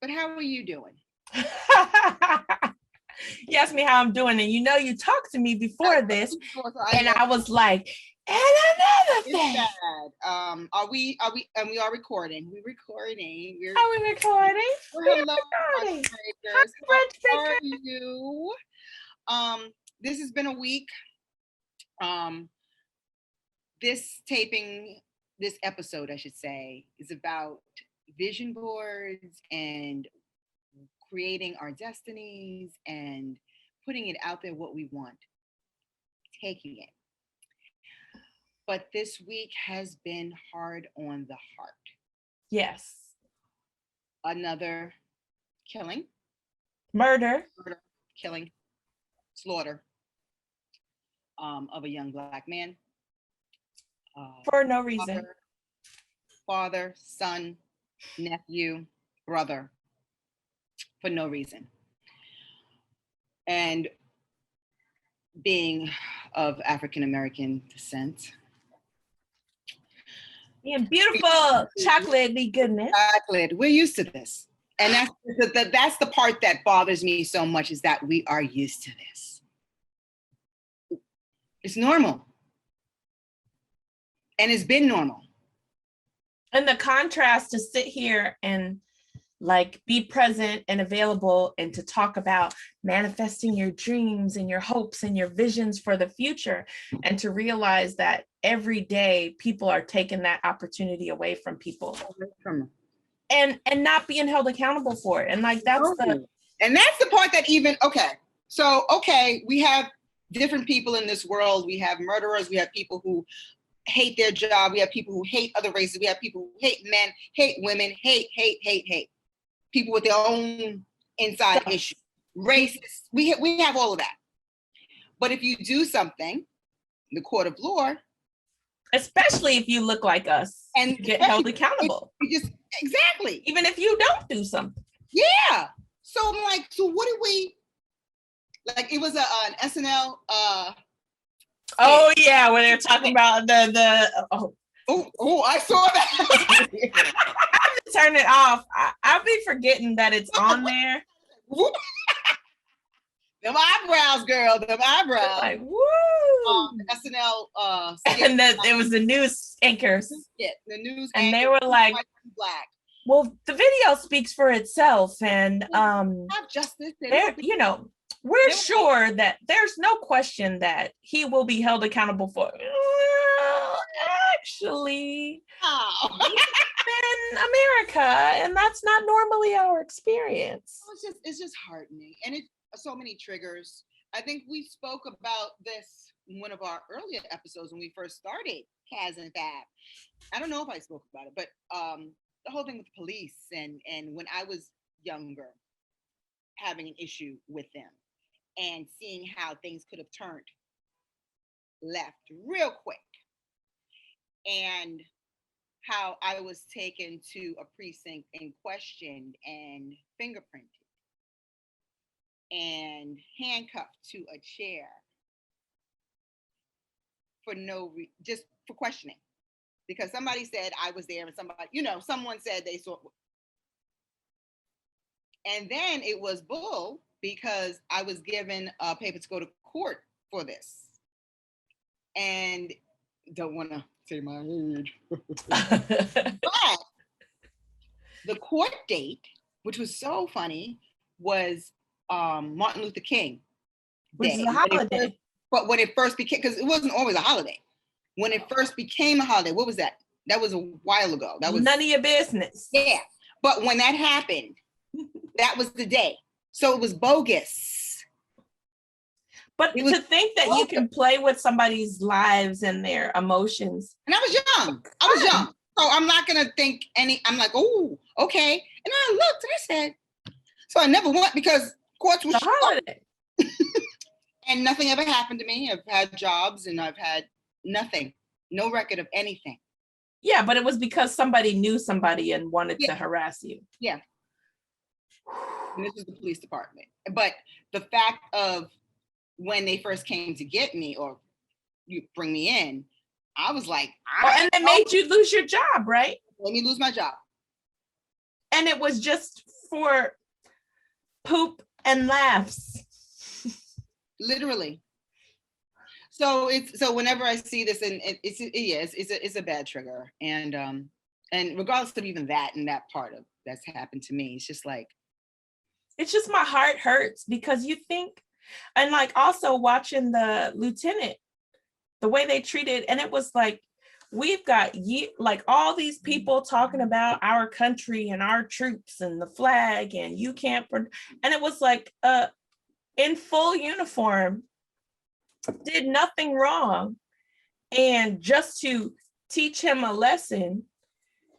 but how are you doing? You asked me how I'm doing, and you talked to me before this, and I was like, and another thing. We are recording. We're recording. Are we recording? Hello, Brunch Breakers. How are you? This has been a week. This episode, I should say, is about vision boards and creating our destinies and putting it out there what we want, taking it. But this week has been hard on the heart. Yes. Another killing. Murder, killing, slaughter of a young Black man. For no reason. Father, son, nephew, brother, for no reason. And being of African-American descent. And beautiful chocolatey goodness. Chocolate. We're used to this. And that's the part that bothers me so much, is that we are used to this. It's normal. And it's been normal. And the contrast to sit here and like be present and available and to talk about manifesting your dreams and your hopes and your visions for the future, and to realize that every day people are taking that opportunity away from people and not being held accountable for it. And like that's the part that we have different people in this world. We have murderers, we have people who hate their job, we have people who hate other races, we have people who hate men, hate women, hate people with their own inside issues, racist. We have all of that. But if you do something in the court of law, especially if you look like us, and you get held accountable. Exactly. Even if you don't do something. Yeah. So I'm like, so what do we, like, it was an SNL. Oh yeah, when they're talking about the I saw that. Turn it off. I'll be forgetting that it's on there. Them eyebrows, girl. Them eyebrows. Like, woo. SNL. And that it was the news anchors. Yeah, the news. And they were like, black. Well, the video speaks for itself, and have justice. We're sure that there's no question that he will be held accountable for. Actually, in America, and that's not normally our experience. It's just heartening, and it's so many triggers. I think we spoke about this in one of our earlier episodes when we first started Kaz and Fab. I don't know if I spoke about it, but the whole thing with police and when I was younger, having an issue with them and seeing how things could have turned left real quick, and how I was taken to a precinct and questioned and fingerprinted and handcuffed to a chair for just for questioning, because somebody said I was there, and someone said they saw. And then it was bull, because I was given a paper to go to court for this. And don't want to say my age. But the court date, which was so funny, was Martin Luther King Which is a holiday. But when it first became, because it wasn't always a holiday. When it first became a holiday, what was that? That was a while ago. That was none of your business. Yeah. But when that happened, that was the day. So it was bogus. But to think that you can play with somebody's lives and their emotions. And I was young. So I'm not going to think I'm like, oh, okay. And I looked and I said, so I never went, because courts were holiday. And nothing ever happened to me. I've had jobs and I've had nothing, no record of anything. Yeah, but it was because somebody knew somebody and wanted to harass you. Yeah. And this is the police department. But the fact of when they first came to get me or you bring me in, I was like, and they made you lose your job, right? Let me lose my job. And it was just for poop and laughs. Literally. So whenever I see this, and it's a bad trigger, and regardless of even that and that part of that's happened to me, it's just like, it's just my heart hurts because you think, and like also watching the lieutenant, the way they treated, and it was like, we've got like all these people talking about our country and our troops and the flag, and you can't, and it was like in full uniform, did nothing wrong, and just to teach him a lesson,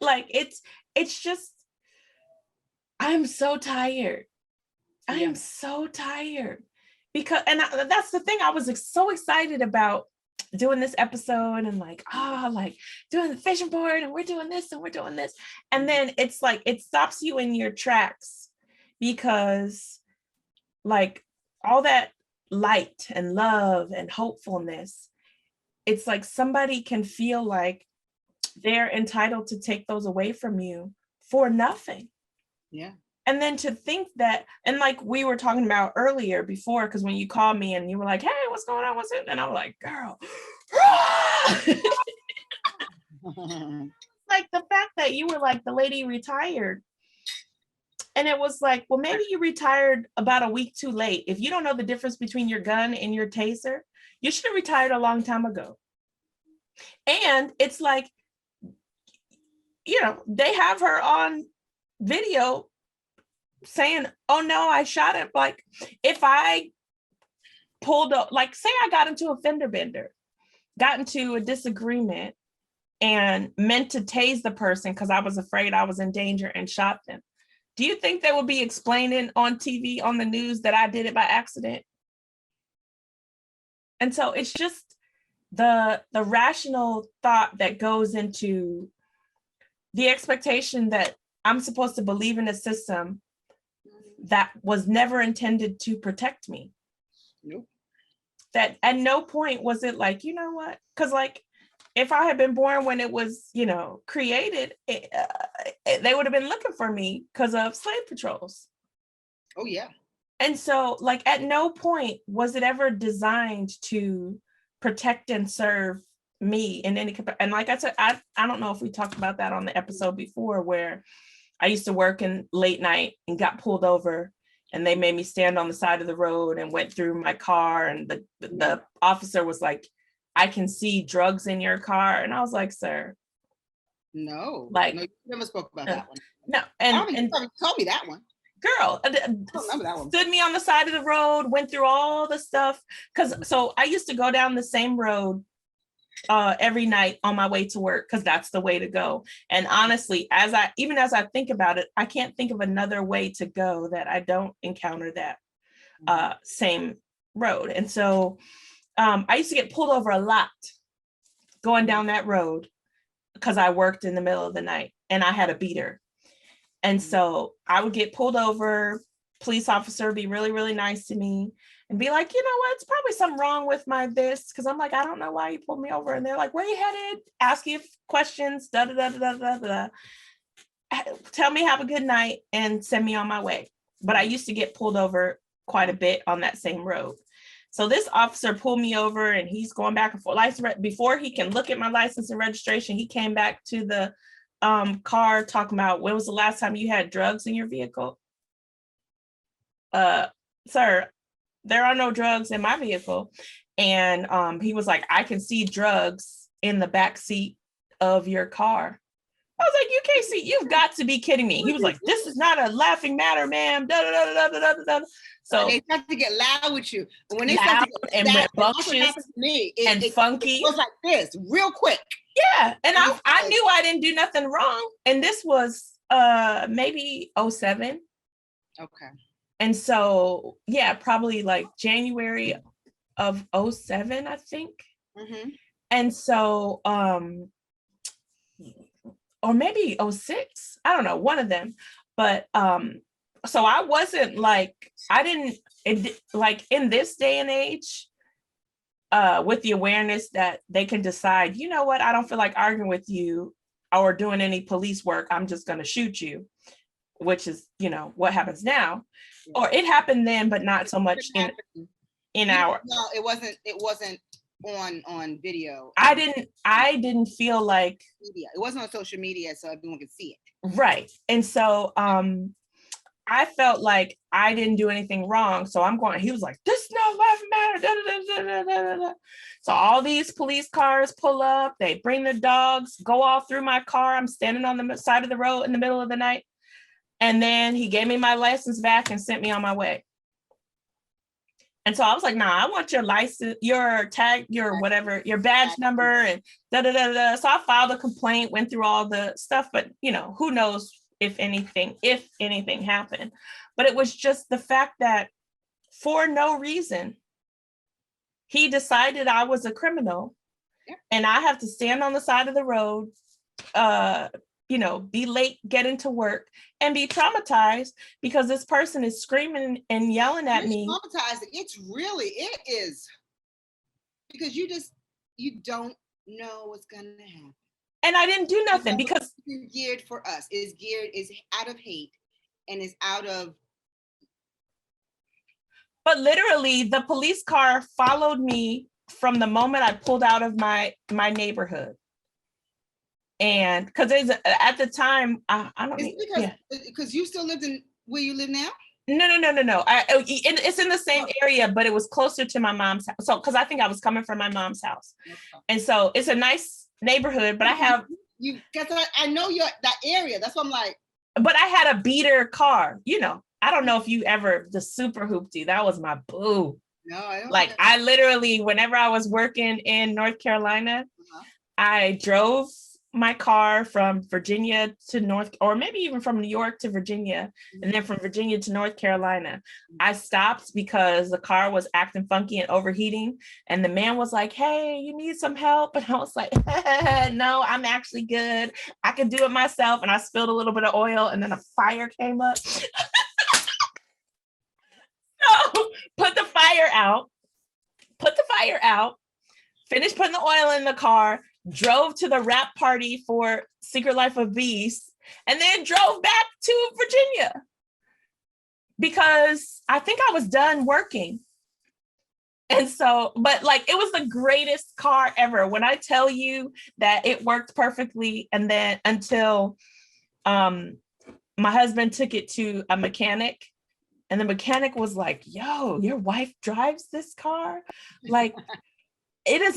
like it's just, I'm so tired. I am so tired because, and that's the thing, I was so excited about doing this episode and like doing the vision board, and we're doing this and we're doing this, and then it's like it stops you in your tracks because like all that light and love and hopefulness, it's like somebody can feel like they're entitled to take those away from you for nothing. Yeah. And then to think that, and like we were talking about earlier before, because when you called me and you were like, hey, what's going on? What's it? And I was like, girl, like the fact that you were like, the lady retired. And it was like, well, maybe you retired about a week too late. If you don't know the difference between your gun and your taser, you should have retired a long time ago. And it's like, you know, they have her on video saying, oh no, I shot him. Like if I pulled up, like say I got into a fender bender, got into a disagreement and meant to tase the person because I was afraid I was in danger and shot them, do you think they would be explaining on TV, on the news, that I did it by accident? And so it's just the rational thought that goes into the expectation that I'm supposed to believe in a system that was never intended to protect me. Nope. That at no point was it like, you know what? Because like, if I had been born when it was, you know, created, they would have been looking for me because of slave patrols. Oh yeah. And so like at no point was it ever designed to protect and serve me in any capacity. And like I said, I don't know if we talked about that on the episode before, where I used to work in late night and got pulled over and they made me stand on the side of the road and went through my car, and the officer was like, I can see drugs in your car. And I was like, sir. No. Like, no, you never spoke about that one. No. I don't think you told me that one. Girl, stood me on the side of the road, went through all the stuff. So I used to go down the same road every night on my way to work, because that's the way to go. And honestly, as I think about it, I can't think of another way to go that I don't encounter that same road. And so I used to get pulled over a lot going down that road because I worked in the middle of the night and I had a beater. And so I would get pulled over, police officer would be really, really nice to me and be like, you know what, it's probably something wrong with my this. Cause I'm like, I don't know why you pulled me over. And they're like, where you headed? Ask you questions, da, da, da, da, da, da. Tell me have a good night and send me on my way. But I used to get pulled over quite a bit on that same road. So this officer pulled me over and he's going back and forth. Before he can look at my license and registration, he came back to the car talking about, when was the last time you had drugs in your vehicle? Sir, there are no drugs in my vehicle. And he was like, I can see drugs in the back seat of your car. I was like, you can't see, you've got to be kidding me. He was like, this is not a laughing matter, ma'am. Da, da, da, da, da, da, da. So they start to get loud with you. But when they loud start to get and loud, rambunctious and funky. It goes like this, real quick. Yeah. And I knew I didn't do nothing wrong. And this was maybe 2007. Okay. And so, yeah, probably like January of 2007, I think. Mm-hmm. And so, or maybe 2006, I don't know, one of them. But so I wasn't like, like in this day and age, with the awareness that they can decide, you know what, I don't feel like arguing with you or doing any police work, I'm just going to shoot you. which is, what happens now. Or it happened then, but not so much in our. No, it wasn't on video. I didn't feel like media. It wasn't on social media, so everyone could see it. Right. And so I felt like I didn't do anything wrong. So he was like, this no life matter. Da, da, da, da, da, da. So all these police cars pull up, they bring the dogs, go all through my car. I'm standing on the side of the road in the middle of the night. And then he gave me my license back and sent me on my way. And so I was like, nah, I want your license, your tag, your whatever, your badge number and da da da da. So I filed a complaint, went through all the stuff, but who knows if anything happened. But it was just the fact that for no reason, he decided I was a criminal and I have to stand on the side of the road, be late getting to work and be traumatized because this person is screaming and yelling at me. Traumatized. It is because you don't know what's gonna happen. And I didn't do nothing because it's geared for us. Is out of hate and is out of. But literally, the police car followed me from the moment I pulled out of my neighborhood. And because at the time, I don't know. Because you still lived in where you live now? No. It's in the same area, but it was closer to my mom's house. So, because I think I was coming from my mom's house. Okay. And so it's a nice neighborhood, but I have. I know that area. That's what I'm like. But I had a beater car, I don't know if you ever, the super hoopty, that was my boo. No, I don't. Like I literally, whenever I was working in North Carolina, I drove my car from Virginia to or maybe even from New York to Virginia, and then from Virginia to North Carolina. I stopped because the car was acting funky and overheating. And the man was like, hey, you need some help? And I was like, no, I'm actually good. I can do it myself. And I spilled a little bit of oil and then a fire came up. So put the fire out, finished putting the oil in the car, drove to the rap party for Secret Life of Bees, and then drove back to Virginia because I think I was done working. And so, but like, it was the greatest car ever. When I tell you that it worked perfectly, and then until my husband took it to a mechanic, and the mechanic was like, yo, your wife drives this car? Like, it's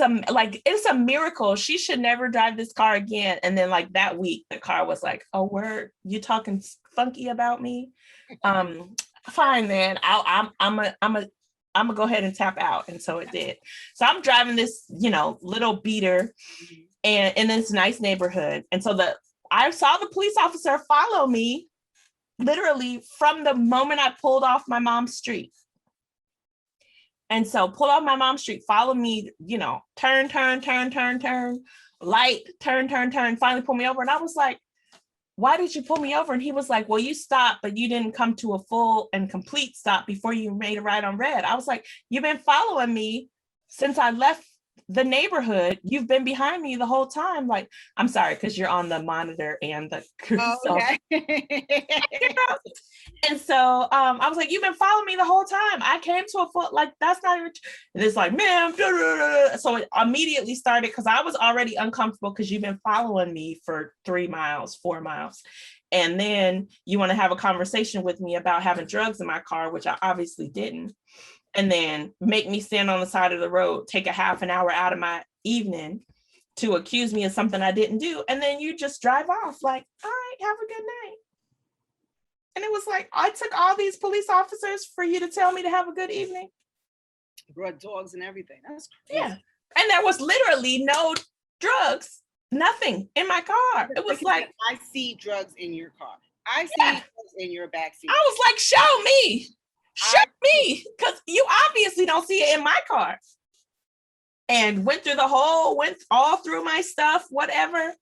a miracle. She should never drive this car again. And then like that week, the car was like, oh, word, you talking funky about me? Fine, then I'm gonna go ahead and tap out. And so it did. So I'm driving this, little beater and in this nice neighborhood. And so I saw the police officer follow me literally from the moment I pulled off my mom's street. And so pull off my mom's street, follow me, turn, light, turn, finally pull me over. And I was like, why did you pull me over? And he was like, well, you stopped, but you didn't come to a full and complete stop before you made a right on red. I was like, you've been following me since I left the neighborhood. You've been behind me the whole time. Like, I'm sorry, because you're on the monitor and the And so I was like, you've been following me the whole time. I came to a foot, like, that's not even. And it's like, man. So it immediately started because I was already uncomfortable because you've been following me for 3 miles, 4 miles. And then you want to have a conversation with me about having drugs in my car, which I obviously didn't. And then make me stand on the side of the road, take a half an hour out of my evening to accuse me of something I didn't do. And then you just drive off like, all right, have a good night. And it was like, I took all these police officers for you to tell me to have a good evening. Brought dogs and everything. That's crazy. Yeah. And there was literally no drugs, nothing in my car. It was like, I see drugs in your car. I see drugs in your backseat. I was like, show me. Because you obviously don't see it in my car. And went all through my stuff, whatever,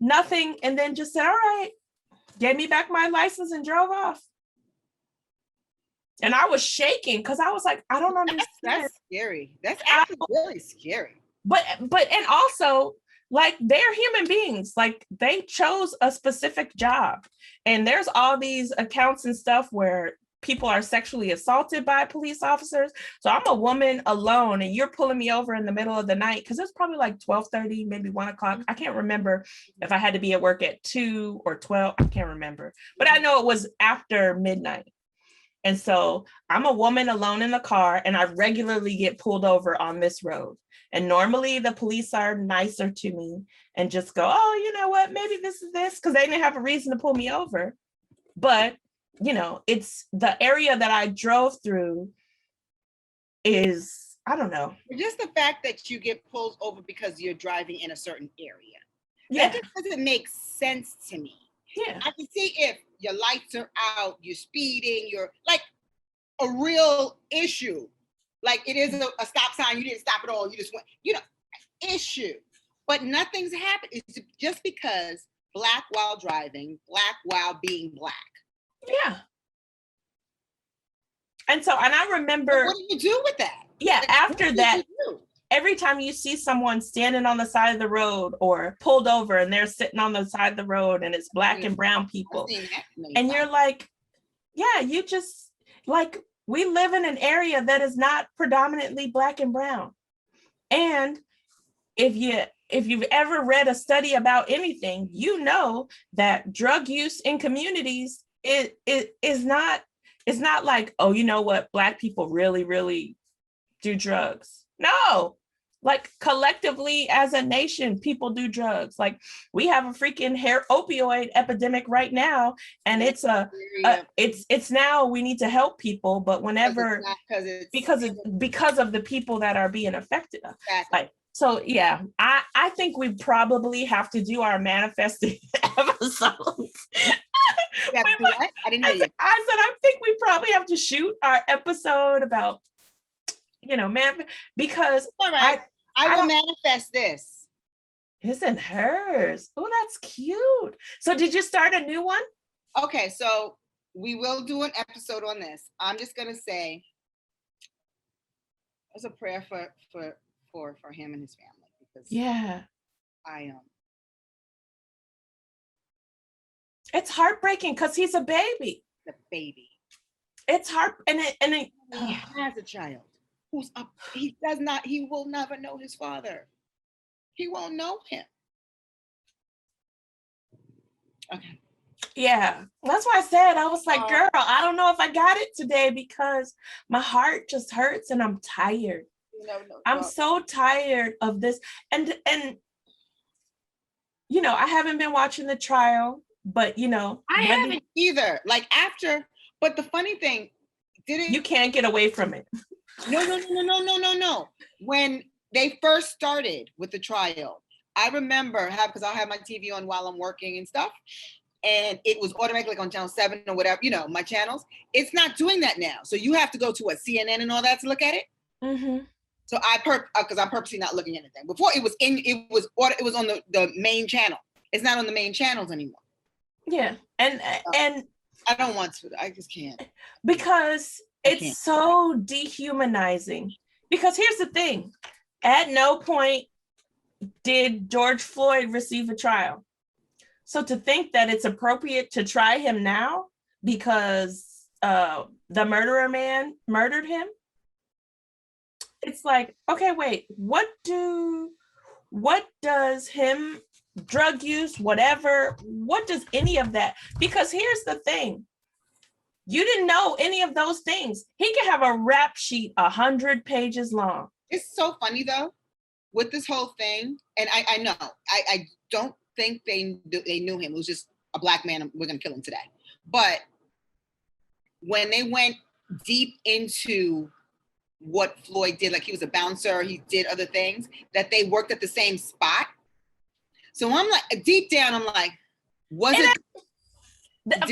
nothing. And then just said, all right, gave me back my license and drove off. And I was shaking because I was like, I don't understand. That's scary. That's actually really scary. But and also Like they're human beings. Like they chose a specific job. And there's all these accounts and stuff where people are sexually assaulted by police officers. So I'm a woman alone and you're pulling me over in the middle of the night because it's probably like 12:30, maybe 1 o'clock. I can't remember if I had to be at work at 2 or 12. I can't remember. But I know it was after midnight. And so I'm a woman alone in the car and I regularly get pulled over on this road. And normally the police are nicer to me and just go, oh, you know what, maybe this is this, because they didn't have a reason to pull me over. But, you know, it's the area that I drove through is, I don't know. Just the fact that you get pulled over because you're driving in a certain area. Yeah. That just doesn't make sense to me. Yeah. I can see if your lights are out, you're speeding, you're like a real issue. Like it is a stop sign, you didn't stop at all, you just went, you know, issue. But nothing's happened. It's just because Black while driving, Black while being Black. Yeah. And so, and I remember. But what do you do with that? Yeah, like, after that, every time you see someone standing on the side of the road or pulled over and they're sitting on the side of the road and it's Black and brown people, and you're like, yeah, you just like, we live in an area that is not predominantly Black and brown. And if you've ever read a study about anything, you know that drug use in communities is not like, oh, you know what, Black people really, really do drugs. No, like collectively as a nation, people do drugs. Like we have a freaking opioid epidemic right now, and it's it's now we need to help people, but whenever because of the people that are being affected. Exactly. Like, so yeah, I think we probably have to do our manifesting episodes. I didn't hear you. I said I think we probably have to shoot our episode about, you know, man, because all right. I will manifest this. Isn't hers? Oh, that's cute. So did you start a new one? Okay, so we will do an episode on this. I'm just gonna say it's a prayer for him and his family, because yeah, I it's heartbreaking because he's a baby. The baby. It's hard, and he has a child who's up. He will never know his father. He won't know him. Okay. Yeah, that's why I said, I was like, girl, I don't know if I got it today because my heart just hurts and I'm tired. I'm so tired of this. And you know, I haven't been watching the trial, but you know, I haven't either. Like after, but the funny thing, you can't get away from it. No. When they first started with the trial, I remember because I'll have my TV on while I'm working and stuff, and it was automatically on channel 7 or whatever, you know, my channels. It's not doing that now. So you have to go to CNN and all that to look at it. Mm-hmm. So because I'm purposely not looking at anything. Before it was on the main channel. It's not on the main channels anymore. Yeah, and I don't want to. I just can't. Because it's so dehumanizing. Because here's the thing: at no point did George Floyd receive a trial. So to think that it's appropriate to try him now because the murderer man murdered him, it's like, okay, wait, what does him, drug use, whatever, what does any of that? Because here's the thing. You didn't know any of those things. He could have a rap sheet 100 pages long. It's so funny though, with this whole thing. And I know, I don't think they knew him. It was just a Black man. We're gonna kill him today. But when they went deep into what Floyd did, like he was a bouncer, he did other things, that they worked at the same spot. So I'm like, deep down, I'm like,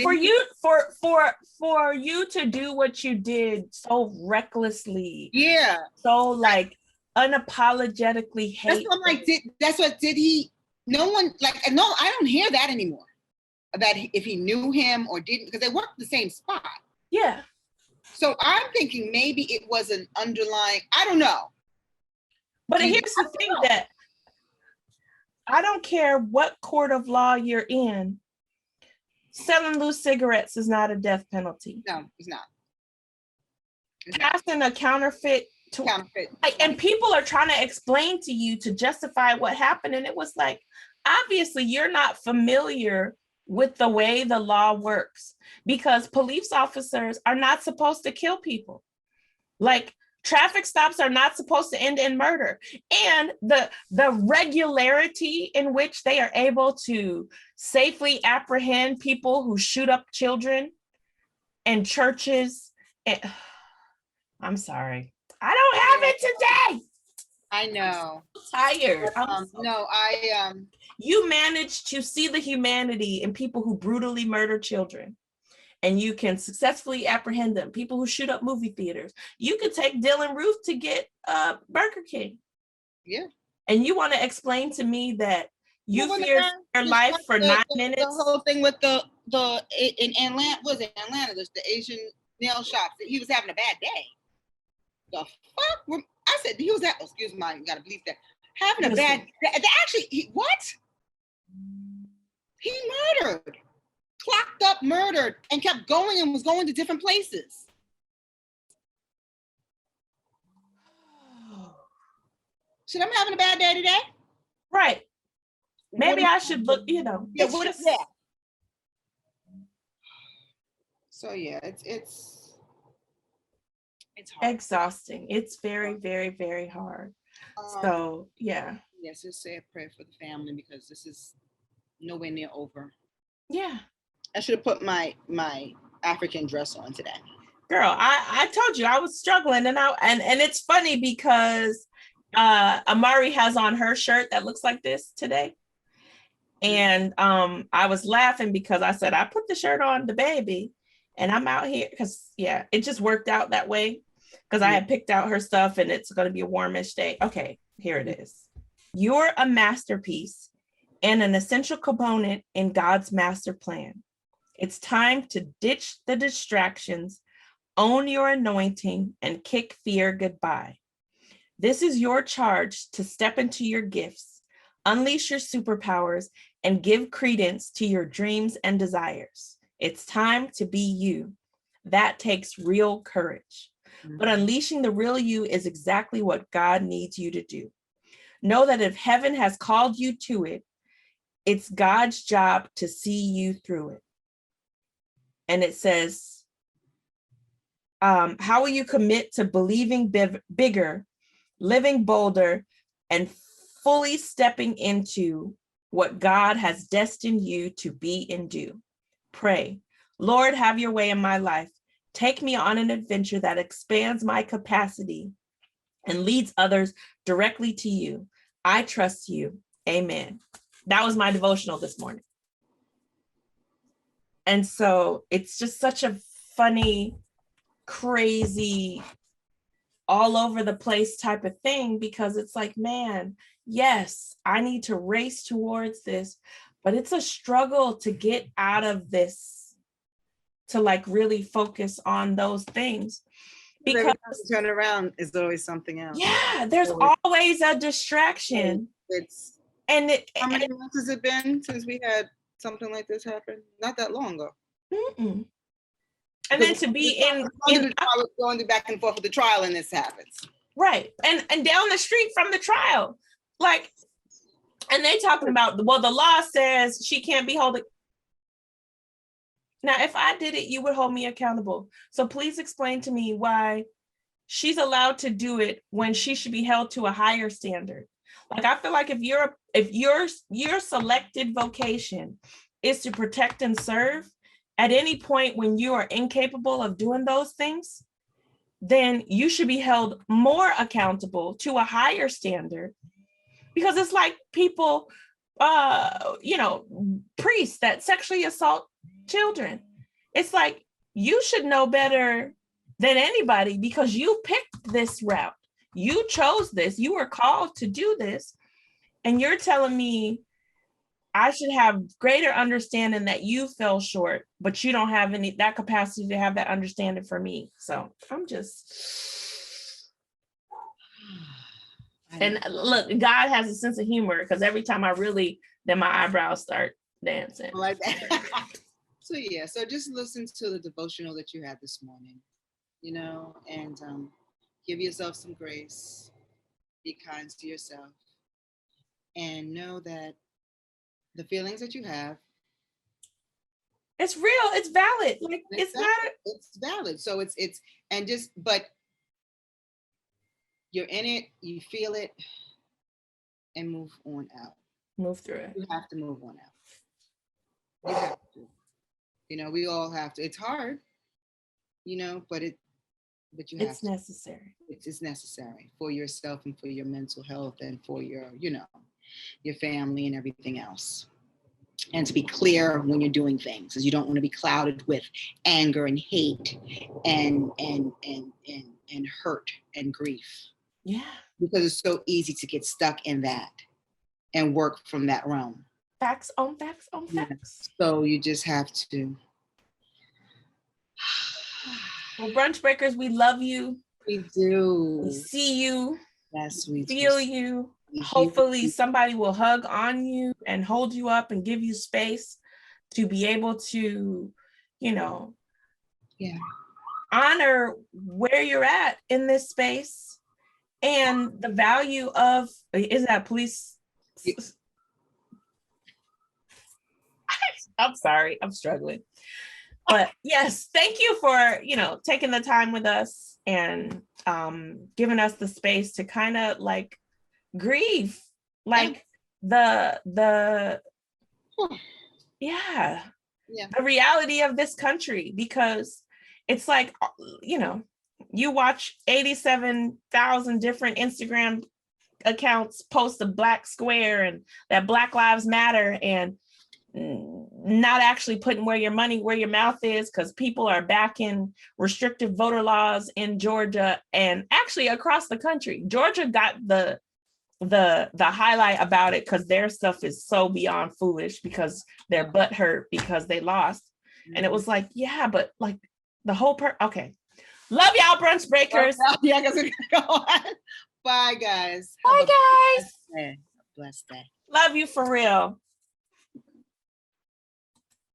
for you to do what you did so recklessly, yeah, so like unapologetically hate. That's what I'm like. Did he? No one no. I don't hear that anymore. That if he knew him or didn't, because they worked at the same spot. Yeah. So I'm thinking maybe it was an underlying. I don't know. But here's the thing that I don't care what court of law you're in. Selling loose cigarettes is not a death penalty. No, it's not. Passing a counterfeit. And people are trying to explain to you to justify what happened. And it was like, obviously, you're not familiar with the way the law works, because police officers are not supposed to kill people. Like, traffic stops are not supposed to end in murder. And the regularity in which they are able to safely apprehend people who shoot up children and churches. I'm sorry. I don't have it today. I know. I'm tired. You managed to see the humanity in people who brutally murder children, and you can successfully apprehend them. People who shoot up movie theaters. You could take Dylan Roof to get Burger King. Yeah. And you want to explain to me that you feared your life for 9 minutes? The whole thing with the in Atlanta, was it Atlanta? The Asian nail shops. He was having a bad day. The fuck? I said he was at. Excuse me, you gotta believe that. Having a bad. Actually, what? He murdered, clocked up, murdered, and kept going and was going to different places. Should I be having a bad day today? Right. Maybe I should look. Yeah. So yeah, it's hard. Exhausting. It's very, very, very hard. So yeah. Yes, just say a prayer for the family, because this is nowhere near over. Yeah. I should have put my African dress on today. Girl, I told you I was struggling, and it's funny because Amari has on her shirt that looks like this today. And I was laughing because I said, I put the shirt on the baby and I'm out here because, yeah, it just worked out that way because I had picked out her stuff and it's going to be a warmish day. Okay, here it is. You're a masterpiece and an essential component in God's master plan. It's time to ditch the distractions, own your anointing, and kick fear goodbye. This is your charge to step into your gifts, unleash your superpowers, and give credence to your dreams and desires. It's time to be you. That takes real courage. But unleashing the real you is exactly what God needs you to do. Know that if heaven has called you to it, it's God's job to see you through it. And it says, how will you commit to believing bigger, living bolder, and fully stepping into what God has destined you to be and do? Pray, Lord, have your way in my life. Take me on an adventure that expands my capacity and leads others directly to you. I trust you. Amen. That was my devotional this morning. And so it's just such a funny, crazy, all over the place type of thing, because it's like, man, yes, I need to race towards this, but it's a struggle to get out of this, to like really focus on those things. Because turn around is always something else. Yeah, there's always a distraction. How many months has it been since we had something like this happen? Not that long ago. Mm-mm. And then to be going back and forth with the trial, and this happens. Right. And down the street from the trial. Like, and they talking about, well, the law says she can't be holding. Now, if I did it, you would hold me accountable. So please explain to me why she's allowed to do it when she should be held to a higher standard. Like, I feel like if your selected vocation is to protect and serve, at any point when you are incapable of doing those things, then you should be held more accountable to a higher standard. Because it's like people, priests that sexually assault children. It's like, you should know better than anybody because you picked this route. You chose this. You were called to do this. And you're telling me I should have greater understanding that you fell short, but you don't have that capacity to have that understanding for me. So I'm just. And look, God has a sense of humor because every time then my eyebrows start dancing. Like that. So yeah, so just listen to the devotional that you had this morning, and give yourself some grace, be kind to yourself, and know that the feelings that you have, it's real, it's valid. Like it's valid. So but you're in it, you feel it, and move on out. Move through it. You have to move on out. You have to. We all have to. It's hard, but you have it's necessary. It's necessary for yourself and for your mental health and for your family and everything else. And to be clear when you're doing things, because you don't want to be clouded with anger and hate and hurt and grief. Yeah. Because it's so easy to get stuck in that and work from that realm. Facts on facts on facts. So you just have to. Well, Brunch Breakers, we love you. We do. We see you. Yes, we feel you. Hopefully somebody will hug on you and hold you up and give you space to be able to, honor where you're at in this space and the value of, is that police? I'm sorry, I'm struggling. But yes, thank you for, taking the time with us and giving us the space to kind of like grieve, like the reality of this country, because it's like, you watch 87,000 different Instagram accounts post a black square and that Black Lives Matter, and not actually putting where your mouth is, because people are backing restrictive voter laws in Georgia and actually across the country. Georgia got the highlight about it because their stuff is so beyond foolish because their butt hurt because they lost. And it was like, yeah, but like the whole okay. Love y'all, Brunch Breakers. Yeah, I guess we're gonna go on. Bye, guys. Bye, guys. Blessed day. Love you for real.